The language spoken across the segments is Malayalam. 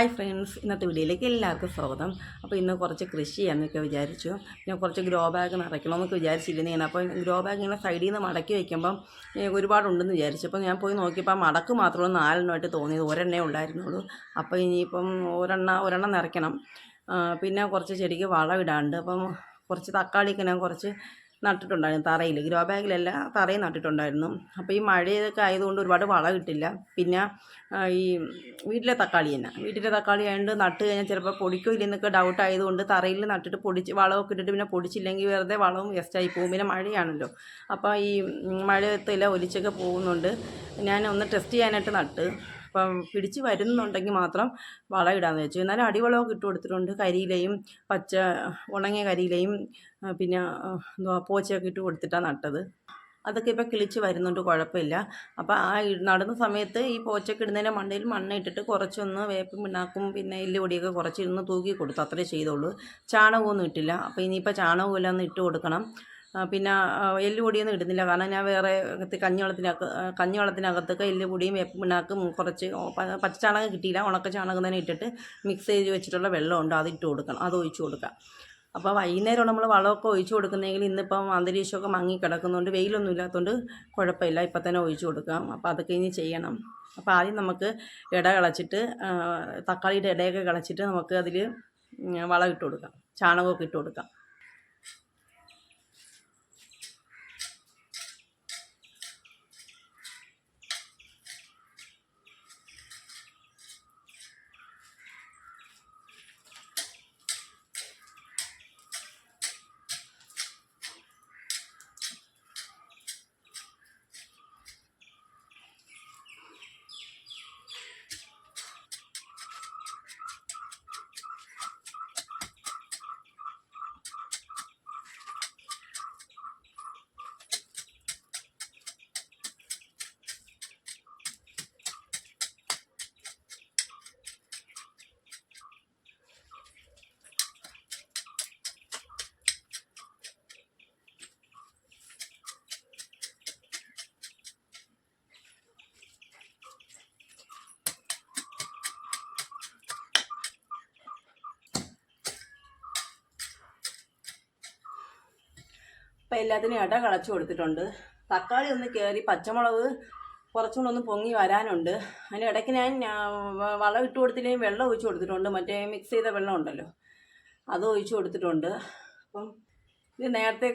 ഹായ് ഫ്രണ്ട്സ്, ഇന്നത്തെ വീഡിയോയിലേക്ക് എല്ലാവർക്കും സ്വാഗതം. അപ്പോൾ ഇന്ന് കുറച്ച് കൃഷി ചെയ്യാമെന്നൊക്കെ വിചാരിച്ചു. ഞാൻ കുറച്ച് ഗ്രോ ബാഗ് നിറയ്ക്കണമെന്നൊക്കെ വിചാരിച്ചിരുന്നേന്. അപ്പോൾ ഗ്രോ ബാഗ് ഇങ്ങനെ സൈഡിൽ നിന്ന് മടക്കി വയ്ക്കുമ്പം ഒരുപാടുണ്ടെന്ന് വിചാരിച്ചു. അപ്പോൾ ഞാൻ പോയി നോക്കിയപ്പോൾ മടക്ക് മാത്രമേ 4 തോന്നിയത്, ഒരെണ്ണേ ഉണ്ടായിരുന്നുള്ളൂ. അപ്പോൾ ഇനിയിപ്പം ഒരെണ്ണം നിറയ്ക്കണം. പിന്നെ കുറച്ച് ചെടിക്ക് വളം ഇടാണ്ട്. അപ്പം കുറച്ച് തക്കാളിക്ക് ഞാൻ കുറച്ച് നട്ടിട്ടുണ്ടായിരുന്നു തറയിൽ, ഗ്രോ ബാഗിലല്ല തറയിൽ നട്ടിട്ടുണ്ടായിരുന്നു. അപ്പോൾ ഈ മഴയൊക്കെ ആയതുകൊണ്ട് ഒരുപാട് വളം കിട്ടില്ല. പിന്നെ ഈ വീട്ടിലെ തക്കാളി ആയതുകൊണ്ട് നട്ട് കഴിഞ്ഞാൽ ചിലപ്പോൾ പൊടിക്കോ ഇല്ലെന്നൊക്കെ ഡൗട്ട് ആയതുകൊണ്ട് തറയിൽ നട്ടിട്ട് വളമൊക്കെ ഇട്ടിട്ട് പിന്നെ പൊടിച്ചില്ലെങ്കിൽ വെറുതെ വളവും വേസ്റ്റായി പോകും. പിന്നെ മഴയാണല്ലോ, അപ്പോൾ ഈ മഴയത്തില ഒലിച്ചൊക്കെ പോകുന്നുണ്ട്. ഞാൻ ഒന്ന് ടെസ്റ്റ് ചെയ്യാനായിട്ട് നട്ട്. അപ്പം പിടിച്ച് വരുന്നുണ്ടെങ്കിൽ മാത്രം വളം ഇടാമെന്ന് വെച്ചു. എന്നാലും അടിവളമൊക്കെ ഇട്ട് കൊടുത്തിട്ടുണ്ട്. കരിയിലയും ഉണങ്ങിയ കരിയിലയും പിന്നെ പോച്ചയൊക്കെ ഇട്ട് കൊടുത്തിട്ടാണ് നട്ടത്. അതൊക്കെ ഇപ്പോൾ കിളിച്ച് വരുന്നുണ്ട്, കുഴപ്പമില്ല. അപ്പോൾ ആ നടുന്ന സമയത്ത് ഈ പോച്ചൊക്കെ ഇടുന്നതിൻ്റെ മണ്ടയിൽ മണ്ണ് ഇട്ടിട്ട് കുറച്ചൊന്ന് വേപ്പും പിണ്ണാക്കും പിന്നെ എല്ലുപൊടിയൊക്കെ കുറച്ചിരുന്ന് തൂക്കി കൊടുത്തു, അത്രേ ചെയ്തുള്ളൂ. ചാണകമൊന്നും ഇട്ടില്ല. അപ്പോൾ ഇനിയിപ്പോൾ ചാണകമെല്ലാം ഒന്ന് ഇട്ട് കൊടുക്കണം. പിന്നെ എല്ലുപൊടിയൊന്നും ഇടുന്നില്ല, കാരണം ഞാൻ വേറെ കഞ്ഞിവെള്ളത്തിനകത്തൊക്കെ എല്ലുപൊടിയും വേപ്പും പിണ്ണാക്കും കുറച്ച് പച്ചച്ചാണകം കിട്ടിയില്ല, ഉണക്ക ചാണകം തന്നെ ഇട്ടിട്ട് മിക്സ് ചെയ്ത് വെച്ചിട്ടുള്ള വെള്ളമുണ്ട്, അതിട്ട് കൊടുക്കണം, അത് ഒഴിച്ചു കൊടുക്കാം. അപ്പോൾ വൈകുന്നേരം നമ്മൾ വളമൊക്കെ ഒഴിച്ചു കൊടുക്കുന്നെങ്കിൽ ഇന്നിപ്പം അന്തരീക്ഷമൊക്കെ മങ്ങി കിടക്കുന്നതുകൊണ്ട് വെയിലൊന്നും ഇല്ലാത്തതുകൊണ്ട് കുഴപ്പമില്ല, ഇപ്പം തന്നെ ഒഴിച്ചു കൊടുക്കാം. അപ്പോൾ അതൊക്കെ ഇനി ചെയ്യണം. അപ്പോൾ ആദ്യം നമുക്ക് ഇട കളച്ചിട്ട് തക്കാളിയുടെ ഇടയൊക്കെ കളച്ചിട്ട് നമുക്ക് അതിൽ വളം ഇട്ട് കൊടുക്കാം, ചാണകമൊക്കെ ഇട്ട് കൊടുക്കാം. അപ്പോൾ എല്ലാത്തിനും ഇട കളച്ചു കൊടുത്തിട്ടുണ്ട്. തക്കാളി ഒന്ന് കയറി, പച്ചമുളക് കുറച്ചുകൂടെ ഒന്ന് പൊങ്ങി വരാനുണ്ട്. അതിൻ്റെ ഇടയ്ക്ക് ഞാൻ വളം ഇട്ട് കൊടുത്തില്ലെങ്കിൽ വെള്ളം ഒഴിച്ച് കൊടുത്തിട്ടുണ്ട്, മറ്റേ മിക്സ് ചെയ്ത വെള്ളം ഉണ്ടല്ലോ, അത് ഒഴിച്ച് കൊടുത്തിട്ടുണ്ട്. അപ്പം ഇത് നേരത്തെ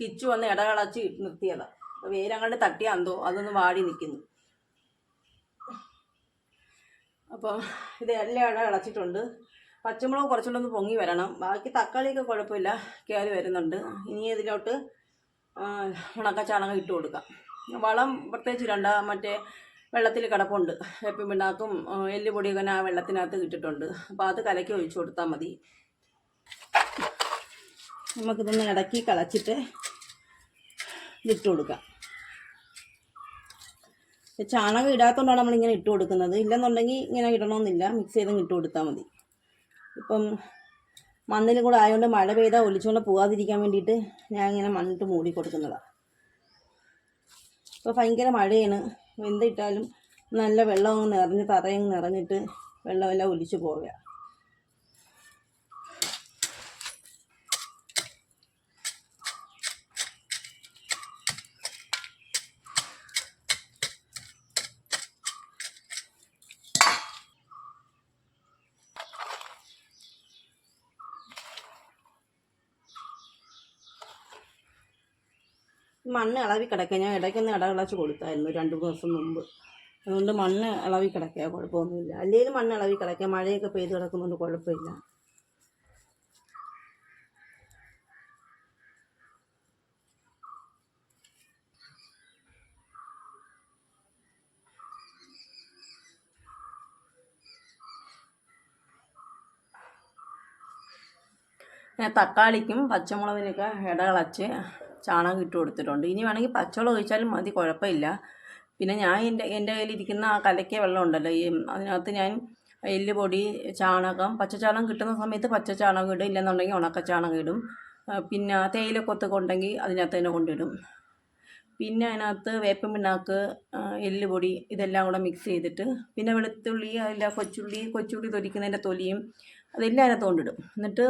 കിച്ചു വന്ന് ഇട കളച്ച് നിർത്തിയതാണ്. അപ്പോൾ വേരങ്ങാണ്ട് തട്ടിയാന്തോ അതൊന്ന് വാടി നിൽക്കുന്നു. അപ്പം ഇത് എല്ലാം ഇട കളച്ചിട്ടുണ്ട്. പച്ചമുളക് കുറച്ചുകൂടെ ഒന്ന് പൊങ്ങി വരണം. ബാക്കി തക്കാളിയൊക്കെ കുഴപ്പമില്ല, കയറി വരുന്നുണ്ട്. ഇനി ഇതിലോട്ട് ഉണക്ക ചാണകം ഇട്ട് കൊടുക്കാം. വളം പ്രത്യേകിച്ച് ഇടണ്ട, മറ്റേ വെള്ളത്തിൽ കിടപ്പുണ്ട്, വേപ്പിൻ പിണ്ണാക്കും എല്ലുപൊടിയൊക്കെ ആ വെള്ളത്തിനകത്ത് ഇട്ടിട്ടുണ്ട്. അപ്പോൾ അത് കലക്കി ഒഴിച്ചു കൊടുത്താൽ മതി. നമുക്കിതൊന്ന് ഇടയ്ക്ക് കളച്ചിട്ട് ഇട്ട് കൊടുക്കാം. ചാണകം ഇടാത്തതുകൊണ്ടാണ് നമ്മളിങ്ങനെ ഇട്ട് കൊടുക്കുന്നത്, ഇല്ലെന്നുണ്ടെങ്കിൽ ഇങ്ങനെ ഇടണമെന്നില്ല, മിക്സ് ചെയ്ത് ഇട്ട് കൊടുത്താൽ മതി. ഇപ്പം മണ്ണിലും കൂടെ ആയതുകൊണ്ട് മഴ പെയ്താൽ ഒലിച്ചുകൊണ്ട് പോകാതിരിക്കാൻ വേണ്ടിയിട്ട് ഞാൻ ഇങ്ങനെ മണ്ണിട്ട് മൂടി കൊടുക്കുന്നതാണ്. ഇപ്പോൾ ഭയങ്കര മഴയാണ്, എന്തിട്ടാലും നല്ല വെള്ളം നിറഞ്ഞ് തറയും നിറഞ്ഞിട്ട് വെള്ളമെല്ലാം ഒലിച്ചു പോവുക. മണ്ണ് ഇളവി കിടക്കുക, ഞാൻ ഇടയ്ക്കൊന്ന് ഇടകളച്ച് കൊടുത്തായിരുന്നു 2-3 ദിവസം മുമ്പ്. അതുകൊണ്ട് മണ്ണ് ഇളവി കിടക്കുക, കുഴപ്പമൊന്നുമില്ല. അല്ലെങ്കിലും മണ്ണ് ഇളവി കിടക്കുക, മഴയൊക്കെ പെയ്ത് കിടക്കുന്നതുകൊണ്ട് കുഴപ്പമില്ല. ഞാൻ തക്കാളിക്കും പച്ചമുളകിനൊക്കെ ഇടകളച്ച് ചാണകം ഇട്ട് കൊടുത്തിട്ടുണ്ട്. ഇനി വേണമെങ്കിൽ പച്ചവെള്ളം ഒഴിച്ചാലും മതി, കുഴപ്പമില്ല. പിന്നെ ഞാൻ എൻ്റെ കയ്യിലിരിക്കുന്ന ആ കലക്കിയ വെള്ളം ഉണ്ടല്ലോ, അതിനകത്ത് ഞാൻ എല്ലുപൊടി, ചാണകം, പച്ചച്ചാണകം കിട്ടുന്ന സമയത്ത് പച്ചച്ചാണകം ഇടും, ഇല്ലെന്നുണ്ടെങ്കിൽ ഉണക്ക ചാണകം ഇടും. പിന്നെ തേയിലക്കൊത്തൊക്കെ ഉണ്ടെങ്കിൽ അതിനകത്ത് തന്നെ കൊണ്ടിടും. പിന്നെ അതിനകത്ത് വേപ്പൻ പിണ്ണാക്ക്, എല്ലുപൊടി ഇതെല്ലാം കൂടെ മിക്സ് ചെയ്തിട്ട്, പിന്നെ വെളുത്തുള്ളി, അതിൻ്റെ കൊച്ചുള്ളി തൊലിക്കുന്നതിൻ്റെ തൊലിയും അതെല്ലാം അതിനകത്ത് കൊണ്ടിടും. എന്നിട്ട്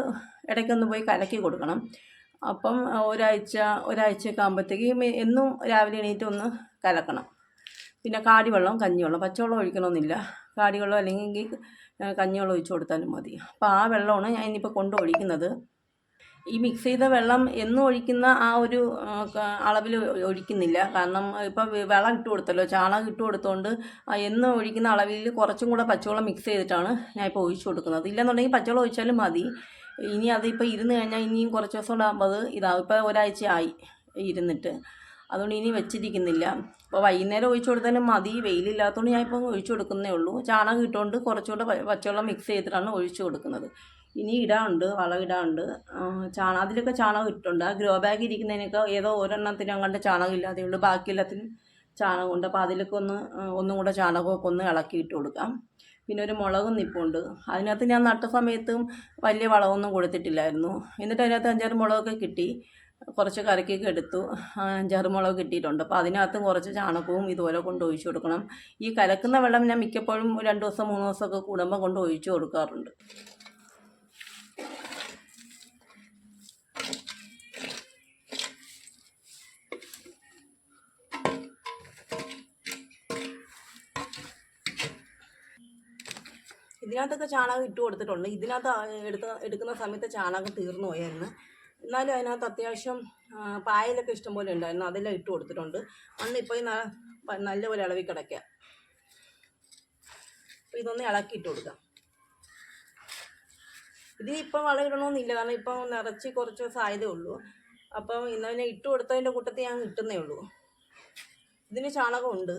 ഇടയ്ക്കൊന്ന് പോയി കലക്കി കൊടുക്കണം. അപ്പം ഒരാഴ്ചയൊക്കെ ആകുമ്പോഴത്തേക്ക് എന്നും രാവിലെ എണീറ്റ് ഒന്ന് കലക്കണം. പിന്നെ കാടിവെള്ളം, കഞ്ഞിവെള്ളം, പച്ചവെള്ളം ഒഴിക്കണമെന്നില്ല. കാടിവെള്ളം അല്ലെങ്കിൽ കഞ്ഞിവെള്ളം ഒഴിച്ച് കൊടുത്താലും മതി. അപ്പോൾ ആ വെള്ളമാണ് ഞാൻ ഇനിയിപ്പോൾ കൊണ്ട് ഒഴിക്കുന്നത്. ഈ മിക്സ് ചെയ്ത വെള്ളം എന്നും ഒഴിക്കുന്ന ആ ഒരു അളവിൽ ഒഴിക്കുന്നില്ല. കാരണം ഇപ്പം വളം ഇട്ട് കൊടുത്തല്ലോ, ചാണകം ഇട്ട് കൊടുത്തോണ്ട് എന്നും ഒഴിക്കുന്ന അളവിൽ കുറച്ചും കൂടെ പച്ചവെള്ളം മിക്സ് ചെയ്തിട്ടാണ് ഞാൻ ഇപ്പോൾ ഒഴിച്ചു കൊടുക്കുന്നത്. ഇല്ലെന്നുണ്ടെങ്കിൽ പച്ചവെള്ളം ഒഴിച്ചാലും മതി. ഇനി അതിപ്പോൾ ഇരുന്ന് കഴിഞ്ഞാൽ ഇനിയും കുറച്ച് ദിവസം കൂടെ ആകുമ്പോൾ അത് ഇതാവും. ഇപ്പോൾ ഒരാഴ്ചയായി ഇരുന്നിട്ട്, അതുകൊണ്ട് ഇനി വെച്ചിരിക്കുന്നില്ല. അപ്പോൾ വൈകുന്നേരം ഒഴിച്ചു കൊടുത്താലും മതി. വെയിലില്ലാത്തതുകൊണ്ട് ഞാൻ ഇപ്പോൾ ഒഴിച്ചു കൊടുക്കുന്നേ ഉള്ളൂ. ചാണകം ഇട്ടുകൊണ്ട് കുറച്ചുകൂടെ പച്ചവെള്ളം മിക്സ് ചെയ്തിട്ടാണ് ഒഴിച്ചു കൊടുക്കുന്നത്. ഇനി ഇടാനുണ്ട്, വളം ഇടാനുണ്ട്. അതിലൊക്കെ ചാണകം ഇട്ടിട്ടുണ്ട്. ആ ഗ്രോ ബാഗ് ഇരിക്കുന്നതിനൊക്കെ ഏതോ ഒരെണ്ണത്തിനങ്ങാണ്ട് ചാണകം ഇല്ലാതെ ഉള്ളൂ, ബാക്കി എല്ലാത്തിനും ചാണകമുണ്ട്. അപ്പോൾ അതിലൊക്കെ ഒന്നും കൂടെ ചാണകമൊക്കെ ഒന്ന് ഇളക്കി ഇട്ട് കൊടുക്കാം. പിന്നെ ഒരു മുളകും നിൽപ്പുണ്ട്. അതിനകത്ത് ഞാൻ നട്ട സമയത്തും വലിയ വളമൊന്നും കൊടുത്തിട്ടില്ലായിരുന്നു. എന്നിട്ട് അതിനകത്ത് 5-6 മുളകൊക്കെ കിട്ടി. കുറച്ച് കറിക്കൊക്കെ എടുത്തു. 5-6 മുളക് കിട്ടിയിട്ടുണ്ട്. അപ്പോൾ അതിനകത്ത് കുറച്ച് ചാണകവും ഇതുപോലെ കൊണ്ട് ഒഴിച്ചു കൊടുക്കണം. ഈ കലക്കുന്ന വെള്ളം ഞാൻ മിക്കപ്പോഴും 2 ദിവസം 3 ദിവസമൊക്കെ കൂടുമ്പോൾ കൊണ്ട് ഒഴിച്ചു കൊടുക്കാറുണ്ട്. ഇതിനകത്തൊക്കെ ചാണകം ഇട്ട് കൊടുത്തിട്ടുണ്ട്. ഇതിനകത്ത് എടുക്കുന്ന സമയത്ത് ചാണകം തീർന്നു പോയായിരുന്നു. എന്നാലും അതിനകത്ത് അത്യാവശ്യം പായലൊക്കെ ഇഷ്ടംപോലെ ഉണ്ടായിരുന്നു. അതെല്ലാം ഇട്ട് കൊടുത്തിട്ടുണ്ട്. ഇപ്പോൾ നല്ലപോലെ ഇളവി കിടക്കുക. അപ്പോൾ ഇതൊന്ന് ഇളക്കിയിട്ട് കൊടുക്കാം. ഇതിനിപ്പം വളം ഇടണമെന്നില്ല, കാരണം ഇപ്പം നിറച്ച് കുറച്ച് ദിവസമായതേ ഉള്ളൂ. അപ്പം ഇന്നതിനെ ഇട്ട് കൊടുത്തതിൻ്റെ കൂട്ടത്തിൽ ഞാൻ ഇട്ടുന്നേ ഉള്ളൂ. ഇതിന് ചാണകമുണ്ട്.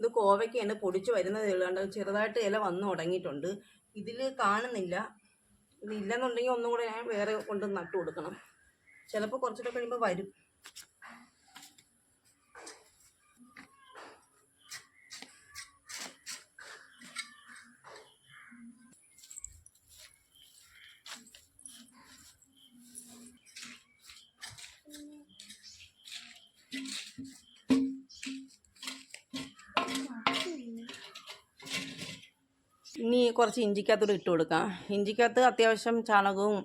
ഇത് കോവയ്ക്കാണ്, പൊടിച്ച് വരുന്നതേ ഉള്ളൂ. കണ്ട് ചെറുതായിട്ട് ഇല വന്നു തുടങ്ങിയിട്ടുണ്ട്. ഇതിൽ കാണുന്നില്ല. ഇതില്ലെന്നുണ്ടെങ്കിൽ ഒന്നും കൂടെ ഞാൻ വേറെ കൊണ്ട് നട്ടു കൊടുക്കണം. ചിലപ്പോൾ കുറച്ചിട്ട് കഴിയുമ്പോൾ വരും. ഇനി കുറച്ച് ഇഞ്ചിക്കകത്തൂടെ ഇട്ട് കൊടുക്കാം. ഇഞ്ചിക്കകത്ത് അത്യാവശ്യം ചാണകവും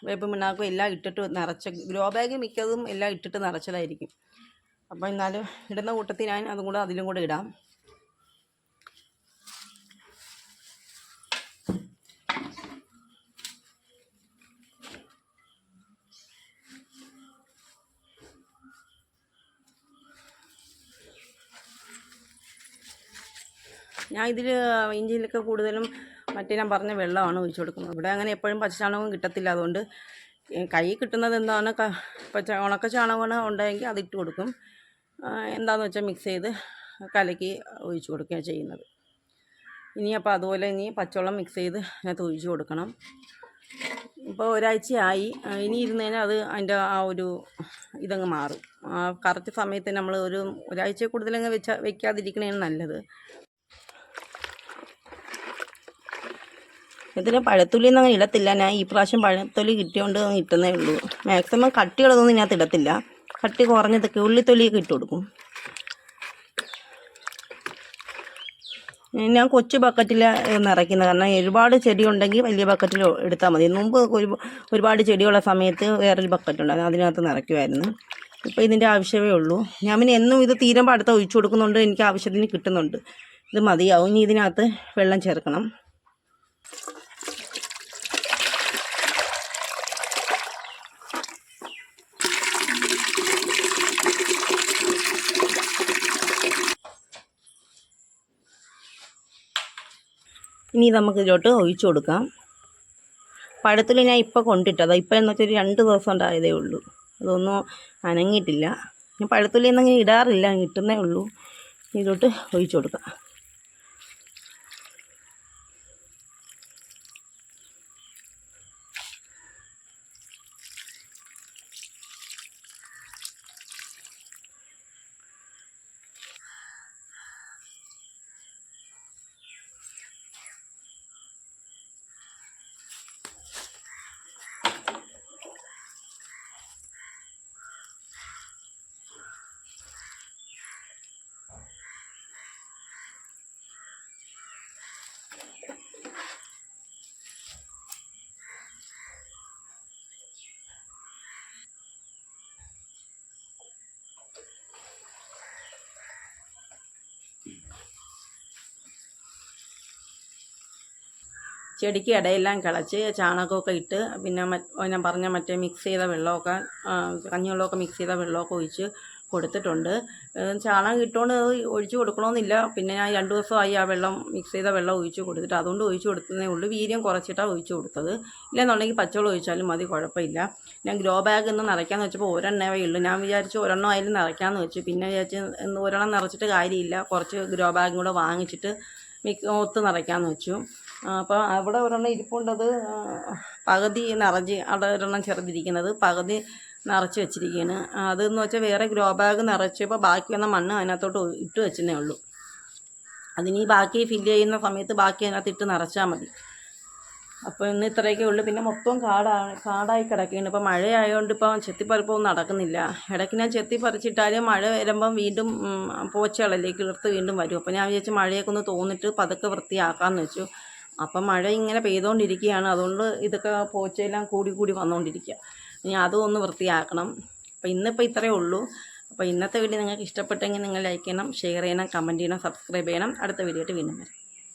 വേപ്പൻ പിണ്ണാക്കും എല്ലാം ഇട്ടിട്ട് നിറച്ച ഗ്രോ ബാഗ് മിക്കതും എല്ലാം ഇട്ടിട്ട് നിറച്ചതായിരിക്കും. അപ്പോൾ എന്നാലും ഇടുന്ന കൂട്ടത്തിൽ ഞാൻ അതും കൂടെ അതിലും കൂടെ ഇടാം. ഞാൻ ഇതിൽ ഇഞ്ചിയിലൊക്കെ കൂടുതലും മറ്റേ ഞാൻ പറഞ്ഞ വെള്ളമാണ് ഒഴിച്ചു കൊടുക്കുന്നത്. ഇവിടെ അങ്ങനെ എപ്പോഴും പച്ചച്ചാണകവും കിട്ടത്തില്ല. അതുകൊണ്ട് കൈ കിട്ടുന്നത് എന്താണ്, ഉണക്ക ചാണകമാണ് ഉണ്ടെങ്കിൽ അതിട്ട് കൊടുക്കും. എന്താണെന്ന് വെച്ചാൽ മിക്സ് ചെയ്ത് കലക്കി ഒഴിച്ചു കൊടുക്കുകയാണ് ചെയ്യുന്നത്. അപ്പോൾ അതുപോലെ ഇനി പച്ചവെള്ളം മിക്സ് ചെയ്ത് അതിനകത്ത് ഒഴിച്ചു കൊടുക്കണം. ഇപ്പോൾ ഒരാഴ്ചയായി. ഇനി ഇരുന്നതിന് അതിൻ്റെ ആ ഒരു ഇതങ്ങ് മാറും. കറക്റ്റ് സമയത്ത് നമ്മൾ ഒരാഴ്ച കൂടുതലങ്ങ് വെക്കാതിരിക്കണതാണ് നല്ലത്. ഇതിന് പഴത്തൊലിയൊന്നും അങ്ങനെ ഇടത്തില്ല. ഞാൻ ഈ പ്രാവശ്യം പഴത്തൊലി കിട്ടിയോണ്ട് ഇട്ടുന്നേ ഉള്ളൂ. മാക്സിമം കട്ടിയുള്ളതൊന്നും ഇതിനകത്ത് ഇടത്തില്ല. കട്ടി കുറഞ്ഞതൊക്കെ ഉള്ളിത്തൊലിയൊക്കെ ഇട്ട് കൊടുക്കും. ഞാൻ കൊച്ചു ബക്കറ്റിൽ നിറയ്ക്കുന്നത്, കാരണം ഒരുപാട് ചെടി ഉണ്ടെങ്കിൽ വലിയ ബക്കറ്റിൽ എടുത്താൽ മതി. മുമ്പ് ഒരുപാട് ചെടിയുള്ള സമയത്ത് വേറൊരു ബക്കറ്റുണ്ടായിരുന്നു, അതിനകത്ത് നിറയ്ക്കുമായിരുന്നു. ഇപ്പോൾ ഇതിൻ്റെ ആവശ്യമേ ഉള്ളൂ. ഞാൻ പിന്നെ എന്നും ഇത് തീരുമ്പോൾ അടുത്ത ഒഴിച്ചു കൊടുക്കുന്നുണ്ട്. എനിക്ക് ആവശ്യത്തിന് കിട്ടുന്നുണ്ട്. ഇത് മതിയാവും. ഇനി ഇതിനകത്ത് വെള്ളം ചേർക്കണം. ഇനി നമുക്ക് ഇതിലോട്ട് ഒഴിച്ചു കൊടുക്കാം. പഴത്തൊലി ഞാൻ ഇപ്പോൾ കൊണ്ടിട്ടതാണ്. ഇപ്പോൾ എന്ന് വെച്ചാൽ 2 ദിവസം ഉണ്ടായതേ ഉള്ളൂ. അതൊന്നും അനങ്ങിയിട്ടില്ല. ഞാൻ പഴത്തൊലി ഒന്നും ഇടാറില്ല, ഇട്ടുന്നേ ഉള്ളൂ. ഇതിലോട്ട് ഒഴിച്ചു കൊടുക്കാം. ചെടിക്ക് ഇടയെല്ലാം കിളച്ച് ചാണകമൊക്കെ ഇട്ട് പിന്നെ ഞാൻ പറഞ്ഞ മറ്റേ മിക്സ് ചെയ്ത വെള്ളമൊക്കെ കഞ്ഞിവെള്ളമൊക്കെ മിക്സ് ചെയ്ത വെള്ളമൊക്കെ ഒഴിച്ച് കൊടുത്തിട്ടുണ്ട്. ചാണകം ഇട്ടുകൊണ്ട് അത് ഒഴിച്ച് കൊടുക്കണമെന്നില്ല. പിന്നെ ഞാൻ 2 ദിവസമായി ആ വെള്ളം മിക്സ് ചെയ്ത വെള്ളം ഒഴിച്ച് കൊടുത്തിട്ട് അതുകൊണ്ട് ഒഴിച്ച് കൊടുത്തതേ ഉള്ളൂ. വീര്യം കുറച്ചിട്ടാണ് ഒഴിച്ച് കൊടുത്തത്. ഇല്ലെന്നുണ്ടെങ്കിൽ പച്ചവെള്ളം ഒഴിച്ചാലും മതി, കുഴപ്പമില്ല. ഞാൻ ഗ്രോ ബാഗ് ഒന്ന് നിറയ്ക്കാമെന്ന് വെച്ചപ്പോൾ ഒരെണ്ണമേ ഉള്ളൂ. ഞാൻ വിചാരിച്ചു ഒരെണ്ണം ആയാലും നിറയ്ക്കാമെന്ന് വെച്ചു. പിന്നെ വിചാരിച്ച് ഒരെണ്ണം നിറച്ചിട്ട് കാര്യമില്ല, കുറച്ച് ഗ്രോ ബാഗും കൂടെ വാങ്ങിച്ചിട്ട് ഒത്ത് നിറയ്ക്കാമെന്ന് വെച്ചു. അപ്പോൾ അവിടെ ഒരെണ്ണം ഇരിപ്പുണ്ടത് പകുതി നിറഞ്ഞ്, അവിടെ ഒരെണ്ണം ചെറുതിരിക്കുന്നത് പകുതി നിറച്ച് വെച്ചിരിക്കുകയാണ്. അതെന്ന് വെച്ചാൽ വേറെ ഗ്രോ ബാഗ് നിറച്ചപ്പോൾ ബാക്കി വന്ന മണ്ണ് അതിനകത്തോട്ട് ഇട്ട് വെച്ചതേ ഉള്ളൂ. അതിന് ഈ ബാക്കി ഫില്ല് ചെയ്യുന്ന സമയത്ത് ബാക്കി അതിനകത്ത് ഇട്ട് നിറച്ചാൽ മതി. അപ്പോൾ ഇന്ന് ഇത്രയൊക്കെ ഉള്ളൂ. പിന്നെ മൊത്തം കാടായി കിടക്കുകയാണ്. ഇപ്പോൾ മഴയായതുകൊണ്ട് ഇപ്പോൾ ചെത്തിപ്പറിപ്പൊന്നും നടക്കുന്നില്ല. ഇടയ്ക്ക് ഞാൻ ചെത്തിപ്പറിച്ചിട്ടാലും മഴ വരുമ്പം വീണ്ടും പോച്ചകളല്ലേ കിളിർത്ത് വീണ്ടും വരും. അപ്പോൾ ഞാൻ വിചാരിച്ചു മഴയൊക്കെ ഒന്ന് തോന്നിട്ട് പതുക്കെ വൃത്തിയാക്കാമെന്ന് വെച്ചു. അപ്പം മഴ ഇങ്ങനെ പെയ്തുകൊണ്ടിരിക്കുകയാണ്. അതുകൊണ്ട് ഇതൊക്കെ പോച്ചയെല്ലാം കൂടി വന്നുകൊണ്ടിരിക്കുക. ഇനി അതും ഒന്ന് വൃത്തിയാക്കണം. അപ്പോൾ ഇന്നിപ്പോൾ ഇത്രയേ ഉള്ളൂ. അപ്പോൾ ഇന്നത്തെ വീഡിയോ നിങ്ങൾക്ക് ഇഷ്ടപ്പെട്ടെങ്കിൽ നിങ്ങൾ ലൈക്ക് ചെയ്യണം, ഷെയർ ചെയ്യണം, കമൻറ്റ് ചെയ്യണം, സബ്സ്ക്രൈബ് ചെയ്യണം. അടുത്ത വീഡിയോ ആയിട്ട് വീണ്ടും വരാം.